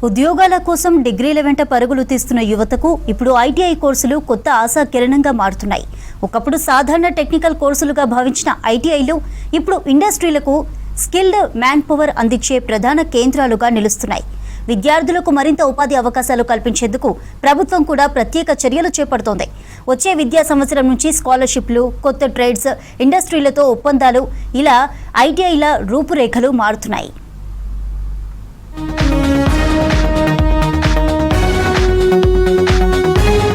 ఉద్యోగాల కోసం డిగ్రీల వెంట పరుగులు తీస్తున్న యువతకు ఇప్పుడు ఐటీఐ కోర్సులు కొత్త ఆశా కిరణంగా మారుతున్నాయి. ఒకప్పుడు సాధారణ టెక్నికల్ కోర్సులుగా భావించిన ఐటీఐలు ఇప్పుడు ఇండస్ట్రీలకు స్కిల్డ్ మ్యాన్ పవర్ అందించే ప్రధాన కేంద్రాలుగా నిలుస్తున్నాయి. విద్యార్థులకు మరింత ఉపాధి అవకాశాలు కల్పించేందుకు ప్రభుత్వం కూడా ప్రత్యేక చర్యలు చేపడుతోంది. వచ్చే విద్యా సంవత్సరం నుంచి స్కాలర్షిప్లు, కొత్త ట్రేడ్స్, ఇండస్ట్రీలతో ఒప్పందాలు, ఇలా ఐటీఐల రూపురేఖలు మారుతున్నాయి.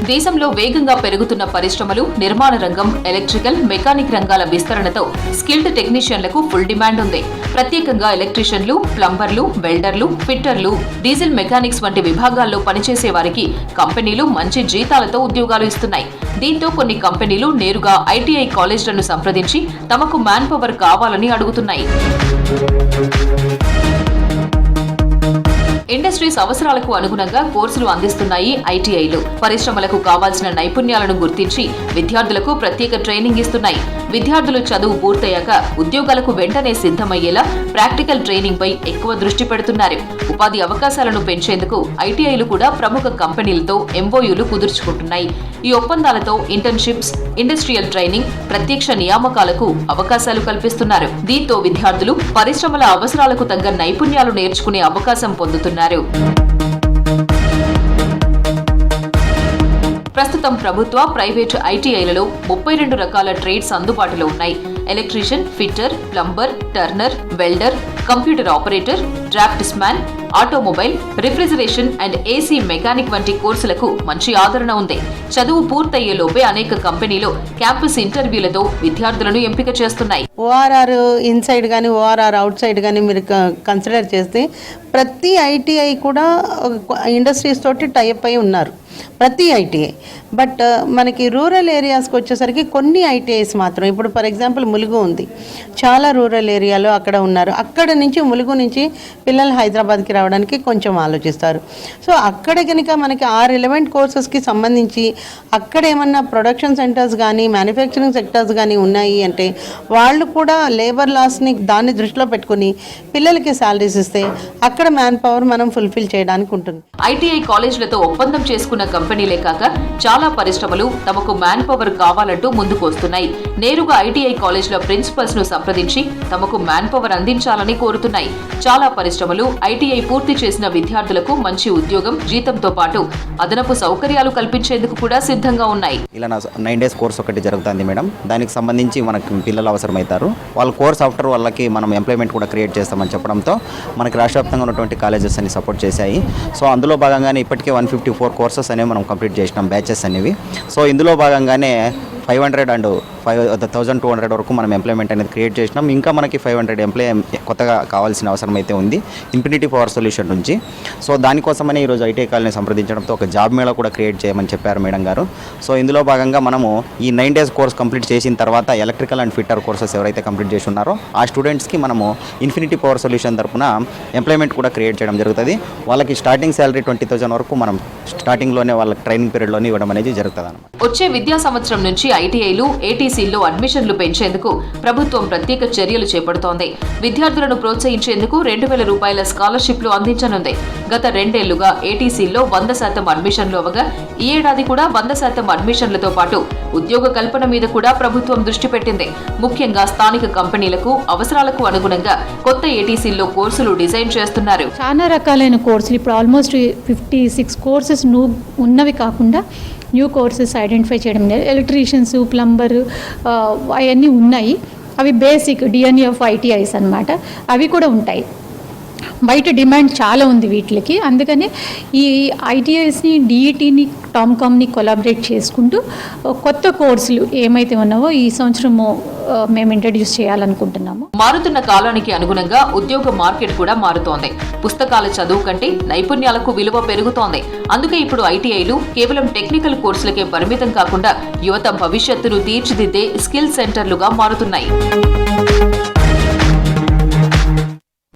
దేశంలో వేగంగా పెరుగుతున్న పరిశ్రమలు, నిర్మాణ రంగం, ఎలక్ట్రికల్, మెకానిక్ రంగాల విస్తరణతో స్కిల్డ్ టెక్నీషియన్లకు ఫుల్ డిమాండ్ ఉంది. ప్రత్యేకంగా ఎలక్ట్రీషియన్లు, ప్లంబర్లు, వెల్డర్లు, ఫిట్టర్లు, డీజిల్ మెకానిక్స్ వంటి విభాగాల్లో పనిచేసే వారికి కంపెనీలు మంచి జీతాలతో ఉద్యోగాలు ఇస్తున్నాయి. దీంతో కొన్ని కంపెనీలు నేరుగా ఐటీఐ కాలేజీలను సంప్రదించి తమకు మ్యాన్ పవర్ కావాలని అడుగుతున్నాయి. ఇండస్ట్రీస్ అవసరాలకు అనుగుణంగా కోర్సులు అందిస్తున్నాయి ఐటీఐలు. పరిశ్రమలకు కావాల్సిన నైపుణ్యాలను గుర్తించి విద్యార్థులకు ప్రత్యేక ట్రైనింగ్ ఇస్తున్నాయి. విద్యార్థులు చదువు పూర్తయ్యాక ఉద్యోగాలకు వెంటనే సిద్ధమయ్యేలా ప్రాక్టికల్ ట్రైనింగ్ పై ఎక్కువ దృష్టి పెడుతున్నారు. ఉపాధి అవకాశాలను పెంచేందుకు ఐటీఐలు కూడా ప్రముఖ కంపెనీలతో ఎంఓయూలు కుదుర్చుకుంటున్నాయి. ఈ ఒప్పందాలతో ఇంటర్న్షిప్స్, ఇండస్ట్రియల్ ట్రైనింగ్, ప్రత్యక్ష నియామకాలకు అవకాశాలు కల్పిస్తున్నారు. దీంతో విద్యార్థులు పరిశ్రమల అవసరాలకు తగ్గ నైపుణ్యాలు నేర్చుకునే అవకాశం పొందుతున్నారు. ప్రస్తుతం ప్రభుత్వ, ప్రైవేటు ఐటీఐలలో 32 రకాల ట్రేడ్స్ అందుబాటులో ఉన్నాయి. Electrician, fitter, plumber, Turner, welder, computer operator, drafts man, automobile, refrigeration and AC mechanic వంటి కోర్సులకు మంచి ఆదరణ ఉంది. చదువు పూర్తయ్యేలోపే అనేక కంపెనీలు క్యాంపస్ ఇంటర్వ్యూలతో విద్యార్థులను ఎంపిక చేస్తున్నాయి. ఓఆర్ఆర్ ఇన్సైడ్ కానీ ఓఆర్ఆర్ అవుట్ సైడ్ కానీ మీరు కన్సిడర్ చేస్తే ప్రతి ఐటీఐ కూడా ఇండస్ట్రీస్ తోటి టైప్ అయి ఉన్నారు, ప్రతి ఐటీఐ. బట్ మనకి రూరల్ ఏరియాస్కి వచ్చేసరికి కొన్ని ఐటీఐస్ మాత్రం, ఇప్పుడు ఫర్ ఎగ్జాంపుల్ ములుగు ఉంది, చాలా రూరల్ ఏరియాలో అక్కడ ఉన్నారు. అక్కడ నుంచి ములుగు నుంచి పిల్లలు హైదరాబాద్కి రావడానికి కొంచెం ఆలోచిస్తారు. సో అక్కడ కనుక మనకి ఆ రిలవెంట్ కోర్సెస్కి సంబంధించి అక్కడ ఏమన్నా ప్రొడక్షన్ సెంటర్స్ కానీ మ్యానుఫ్యాక్చరింగ్ సెక్టర్స్ కానీ ఉన్నాయి అంటే వాళ్ళు కూడా లేబర్ లాస్ని దాన్ని దృష్టిలో పెట్టుకుని పిల్లలకి శాలరీస్ ఇస్తే అక్కడ మ్యాన్ పవర్ మనం ఫుల్ఫిల్ చేయడానికి ఉంటుంది. ఐటీఐ కాలేజీలతో ఒప్పందం చేసుకున్న కంపెనీలే కాక చాలా పరిశ్రమలు తమకు మ్యాన్ పవర్ కావాలంటూ ముందుకు వస్తున్నాయి. నేరుగా ఐటీఐ కాలేజీల ప్రిన్సిపల్స్ ను సంప్రదించి తమకు మ్యాన్ పవర్ అందించాలని కోరుతున్నాయి. చాలా పరిశ్రమలు ఐటీఐ పూర్తి చేసిన విద్యార్థులకు మంచి ఉద్యోగం, జీతంతో పాటు అదనపు సౌకర్యాలు కల్పించేందుకు కూడా సిద్ధంగా ఉన్నాయి. ఇలా 9 days కోర్స్ ఒకటి జరుగుతుంది మేడం. దానికి సంబంధించి మనకు పిల్లలు అవసరమవుతారు. వాళ్ళ కోర్స్ ఆఫ్టర్ వాళ్ళకి మనం ఎంప్లాయ్మెంట్ కూడా క్రియేట్ చేస్తామని చెప్పడంతో మనకి రాష్ట్ర వ్యాప్తంగా ఉన్నటువంటి కాలేజెస్ అన్ని సపోర్ట్ చేశాయి. సో అందులో భాగంగానే ఇప్పటికే 154 కోర్సెస్ అనేవి మనం కంప్లీట్ చేసినాం, బ్యాచెస్ అనేవి. సో ఇందులో భాగంగానే 500 and 1200 వరకు మనం ఎంప్లాయ్మెంట్ అనేది క్రియేట్ చేసినాం. ఇంకా మనకి 500 ఎంప్లాయ్ కొత్తగా కావాల్సిన అవసరం అయితే ఉంది ఇన్ఫినిటీ పవర్ సొల్యూషన్ నుంచి. సో దానికోసమని ఈరోజు ఐటీఐ కాలేజీని సంప్రదించడంతో ఒక జాబ్ మేళా కూడా క్రియేట్ చేయమని చెప్పారు మేడం గారు. సో ఇందులో భాగంగా మనము ఈ 9 days కోర్స్ కంప్లీట్ చేసిన తర్వాత ఎలక్ట్రికల్ అండ్ ఫిట్టర్ కోర్సెస్ ఎవరైతే కంప్లీట్ చేసి ఉన్నారో ఆ స్టూడెంట్స్కి మనము ఇన్ఫినిటీ పవర్ సొల్యూషన్ తరఫున ఎంప్లాయ్మెంట్ కూడా క్రియేట్ చేయడం జరుగుతుంది. వాళ్ళకి స్టార్టింగ్ శాలరీ 20,000 వరకు మనం స్టార్టింగ్లోనే వాళ్ళ ట్రైనింగ్ పీరియడ్లోనే ఇవ్వడం అనేది జరుగుతుంది అన్నమాట. వచ్చే విద్యా సంవత్సరం నుంచి ఐటీఐలు, ఏటీసీల్లో అడ్మిషన్లు పెంచేందుకు ప్రభుత్వం ప్రత్యేక చర్యలు చేపడుతోంది. విద్యార్థులను ప్రోత్సహించేందుకు 2,000 రూపాయల స్కాలర్షిప్లు అందించనుంది. గత 2 ఏళ్లుగా ఏటీసీల్లో 100% అడ్మిషన్లు అవగా ఈ ఏడాది కూడా 100% అడ్మిషన్లతో పాటు ఉద్యోగ కల్పన మీద కూడా ప్రభుత్వం దృష్టి పెట్టింది. ముఖ్యంగా స్థానిక కంపెనీలకు అవసరాలకు అనుగుణంగా కొత్త ఏటీసీల్లో కోర్సులు డిజైన్ చేస్తున్నారు. చాలా రకాలైన కోర్సులు ఇప్పుడు ఆల్మోస్ట్ 56 కోర్సెస్ ఉన్నవి కాకుండా న్యూ కోర్సెస్ ఐడెంటిఫై చేయడం. ఎలక్ట్రీషియన్స్, ప్లంబర్ అవన్నీ ఉన్నాయి. అవి బేసిక్ డిఎన్ఏ ఆఫ్ ఐటీఐస్ అన్నమాట. అవి కూడా ఉంటాయి. బయట డిమాండ్ చాలా ఉంది వీటికి. అందుకనే ఈ ఐటీఐస్ని, డిఈటీని, టామ్కామ్ని కొలాబరేట్ చేసుకుంటూ కొత్త కోర్సులు ఏమైతే ఉన్నావో ఈ సంవత్సరము మేము ఇంట్రడ్యూస్ చేయాలనుకుంటున్నాము. మారుతున్న కాలానికి అనుగుణంగా ఉద్యోగ మార్కెట్ కూడా మారుతోంది. పుస్తకాల చదువు కంటే నైపుణ్యాలకు విలువ పెరుగుతోంది. అందుకే ఇప్పుడు ఐటీఐలు కేవలం టెక్నికల్ కోర్సులకే పరిమితం కాకుండా యువత భవిష్యత్తును తీర్చిదిద్దే స్కిల్ సెంటర్లుగా మారుతున్నాయి.